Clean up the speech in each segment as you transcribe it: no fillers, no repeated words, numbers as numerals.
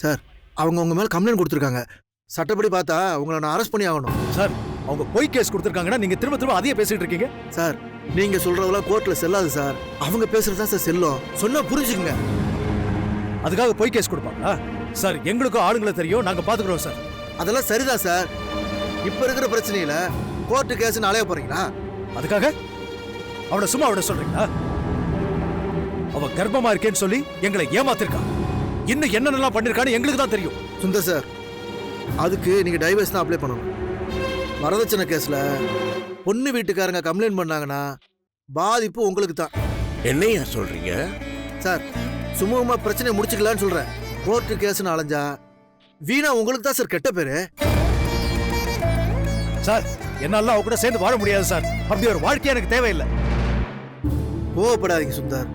Sir அவங்க உங்க மேல கம்ப்ளைண்ட் கொடுத்துருக்காங்க. சட்டப்படி பார்த்தா உங்களை நான் அரெஸ்ட் பண்ணி ஆகணும். சார் அவங்க பொய் கேஸ் கொடுத்துருக்காங்கன்னா நீங்க திரும்ப திரும்ப அதையே பேசிட்டு இருக்கீங்க. சார் நீங்க சொல்றதெல்லாம் கோர்ட்ல செல்லாது சார். அவங்க பேசுறதா சார் செல்லும். சொன்னா புரிஞ்சுக்குங்க. அதுக்காக பொய் கேஸ் கொடுப்பாங்களா? சார் எங்களுக்கும் ஆளுங்களை தெரியும், நாங்க பாத்துக்கிறோம் சார். அதெல்லாம் சரிதான் சார். இப்ப இருக்கிற பிரச்சனையில கோர்ட்டு கேஸ்னு அலைய போறீங்களா? அதுக்காக அவனை சும்மா விட சொல்றீங்களா? அவ கர்ப்பமா இருக்கேன்னு சொல்லி எங்களை ஏமாத்திருக்கா. இன்னும் என்னென்னலாம் பண்ணிருக்கான்னு எங்களுக்கு தான் தெரியும். சுந்தர் சார், அதுக்கு நீங்க டைவர்ஸ் தான் அப்ளை பண்ணணும். வரதட்சணை கேஸ்ல பொண்ணு வீட்டுக்காரங்க கம்ப்ளைண்ட் பண்ணாங்கன்னா பாதிப்பு உங்களுக்கு தான். என்னையா சொல்றீங்க? சார் சுமூகமா பிரச்சனையை முடிச்சுக்கலான்னு சொல்றேன். கோர்ட்டு கேஸ்னு அலைஞ்சா வீணா உங்களுக்கு தான் சார் கெட்ட பேரு. சார் என்னால அவ கூட சேர்ந்து வாழ முடியாது சார். அப்படி ஒரு வாழ்க்கை எனக்கு தேவையில்லை. கோவப்படாதீங்க சுந்தர்,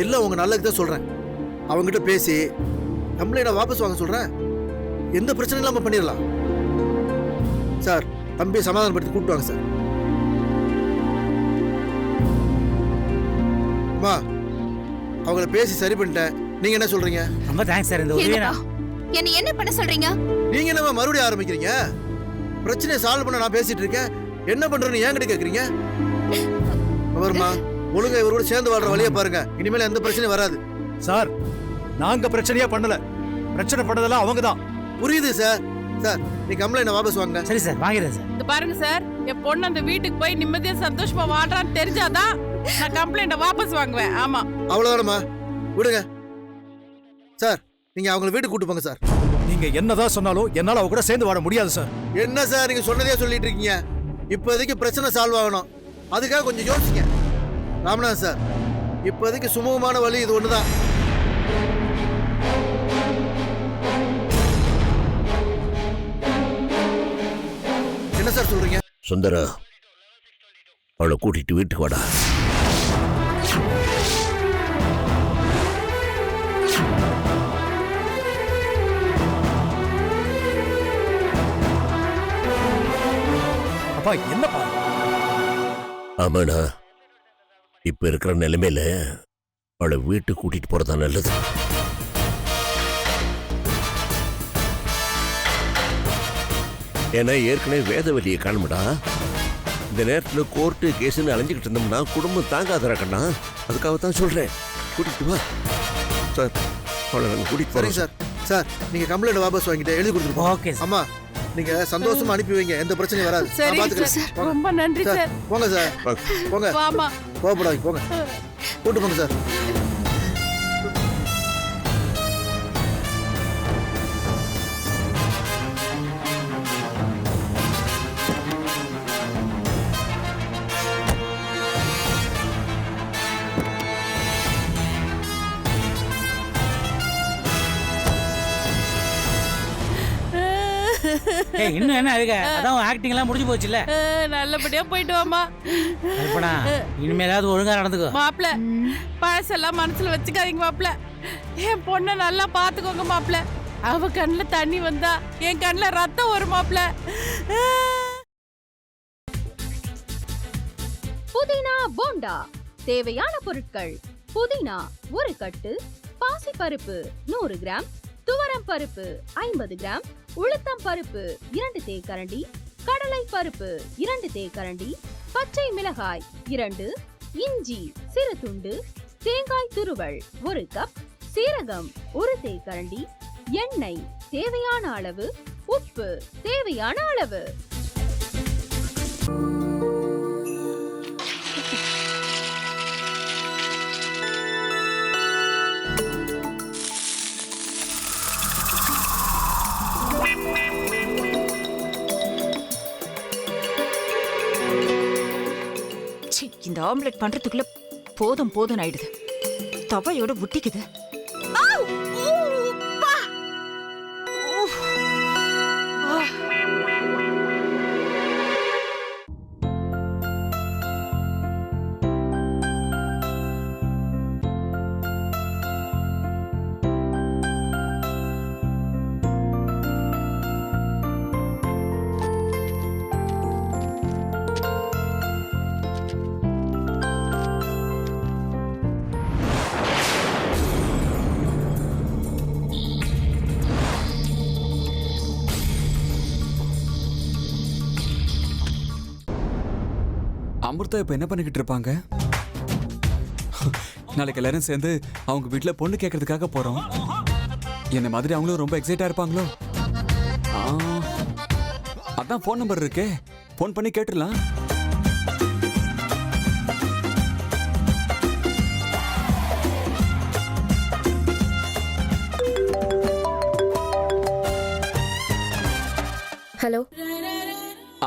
எல்லாம் உங்க நல்லதுக்கு தான் சொல்றேன். அவங்ககிட்ட பேசி கம்ப்ளைண்ட வாபஸ் வாங்க சொல்றேன். எந்த பிரச்சனையும் இல்லாம பண்ணிடலாம். சார் தம்பி சமாதானப்படுத்தி கூப்பிட்டு வாங்க சார். அம்மா அவங்கள பேசி சரி பண்ணிட்டேன். நீங்க என்ன சொல்றீங்க? ரொம்ப தேங்க்ஸ் சார். இந்த உதவியை என்ன என்ன பண்ண சொல்றீங்க? நீங்க என்ன மறுபடியும் ஆரம்பிக்கிறீங்க? பிரச்சனையை சால்வ் பண்ண நான் பேசிட்டு இருக்கேன். என்ன பண்றேன்னு என்கிட்ட கேக்குறீங்க? அவர்மா ஒழுங்கா இவரோட சேர்ந்து வாழ்ற வழியை பாருங்க. இனிமேல் எந்த பிரச்சனையும் வராது. சார் நாங்க பிரச்சனையா பண்ணல, பிரச்சனை பண்ணதெல்லாம் அவங்க தான். புரியுது சார். சார் நீ கம்ப்ளைண்ட் வாபஸ் வாங்க. சரி சார், வாங்கிறேன் சார். இது பாருங்க சார், என் பொண்ணு அந்த வீட்டுக்கு போய் நிம்மதியா சந்தோஷமா வாழ்றான்னு தெரிஞ்சாதான் நான் கம்ப்ளைண்ட வாபஸ் வாங்குவேன். ஆமா அவ்வளவுதானம்மா, விடுங்க. சார் நீங்க அவங்கள வீட்டுக்கு கூட்டு போங்க சார். நீங்க என்னதான் சொன்னாலும் என்னால அவ கூட சேர்ந்து வாழ முடியாது சார். என்ன சார் நீங்க சொன்னதே சொல்லிட்டு இருக்கீங்க? இப்போதைக்கு பிரச்சனை சால்வ் ஆகணும், அதுக்காக கொஞ்சம் யோசிங்க. ராமநாதன் சார், இப்போதைக்கு சுமூகமான வழி இது ஒண்ணுதான். என்ன சார் சொல்றீங்க? சுந்தரா, அவளை கூட்டிட்டு வீட்டுக்கு வாடா. அப்பா என்னப்பா? ஆமாண்ணா, இப்ப இருக்கிற நிலைமையில அவளை வீட்டுக்கு கூட்டிட்டு போறதா நல்லது. ஏன்னா ஏற்கனவே வேதவெளியை காணுமடா. இந்த நேரத்தில் கோர்ட்டு கேஸ்ன்னு அலைஞ்சிக்கிட்டு இருந்தோம்னா குடும்பம் தாங்காதரக்கண்ணா. அதுக்காகத்தான் சொல்றேன், கூட்டிட்டு வா சார். அவளை நாங்கள் கூட்டிட்டு போறோம் சார். சார் நீங்க கம்ப்ளைண்ட் வாபஸ் வாங்கிட்டு எழுதி கொடுத்துருப்போம். Okay sir. அம்மா நீங்க சந்தோஷமா அனுப்பி வைங்க, எந்த பிரச்சனையும் வராது. நான் சரி பாத்துக்கிறேன். சார், ரொம்ப நன்றி சார். போங்க சார், போங்க. வாமா, கோபப்படாதீங்க, போங்க. கூட்டு போங்க சார். ஏய் இன்னும் என்ன அழுக? அதான் ஆக்டிங் எல்லாம் முடிஞ்சு போச்சுல. நல்லபடியா போயிட்டு வாமா. கல்பனா, இனிமேலாவது ஒழுங்கா நடந்துக்கோ. மாப்பிள, பழசெல்லாம் மனசுல வச்சுக்காதீங்க மாப்பிள. என் பொண்ணை நல்லா பாத்துக்கோங்க மாப்பிள. அவ கண்ணுல தண்ணி வந்தா என் கண்ணுல ரத்தம் வரும் மாப்பிள. புதினா போண்டா தேவையான பொருட்கள்: புதினா 1 கட்டு, பாசிப்பருப்பு 100 கிராம், துவரம் பருப்பு 50 கிராம், உளுத்தம் பருப்பு 2 தேக்கரண்டி, கடலை பருப்பு 2 தேக்கரண்டி, பச்சை மிளகாய் 2, இஞ்சி சிறு துண்டு, தேங்காய் துருவல் 1 கப், சீரகம் 1 தேக்கரண்டி, எண்ணெய் தேவையான அளவு, உப்பு தேவையான அளவு. இந்த ஆம்லெட் பண்றதுக்குள்ள போதும் போதும் ஆயிடுது. தவையோட ஒட்டிக்குது. அமிர்தா இப்ப என்ன பண்ணிக்கிட்டு இருப்பாங்க? நாளைக்கு எல்லாரும் சேர்ந்து அவங்க வீட்டுல பொண்ணு கேட்கறதுக்காக போறோம். என்ன மாதிரி அவங்களும் ரொம்ப எக்ஸைட்டா இருப்பாங்களோ? ஆ, அதான் ஃபோன் நம்பர் இருக்கே, ஃபோன் பண்ணி கேட்டுடலாம். ஹலோ.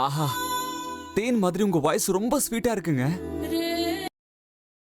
ஆஹா, தேன் மாதிரி உங்க வாய்ஸ் ரொம்ப ஸ்வீட்டா இருக்குங்க.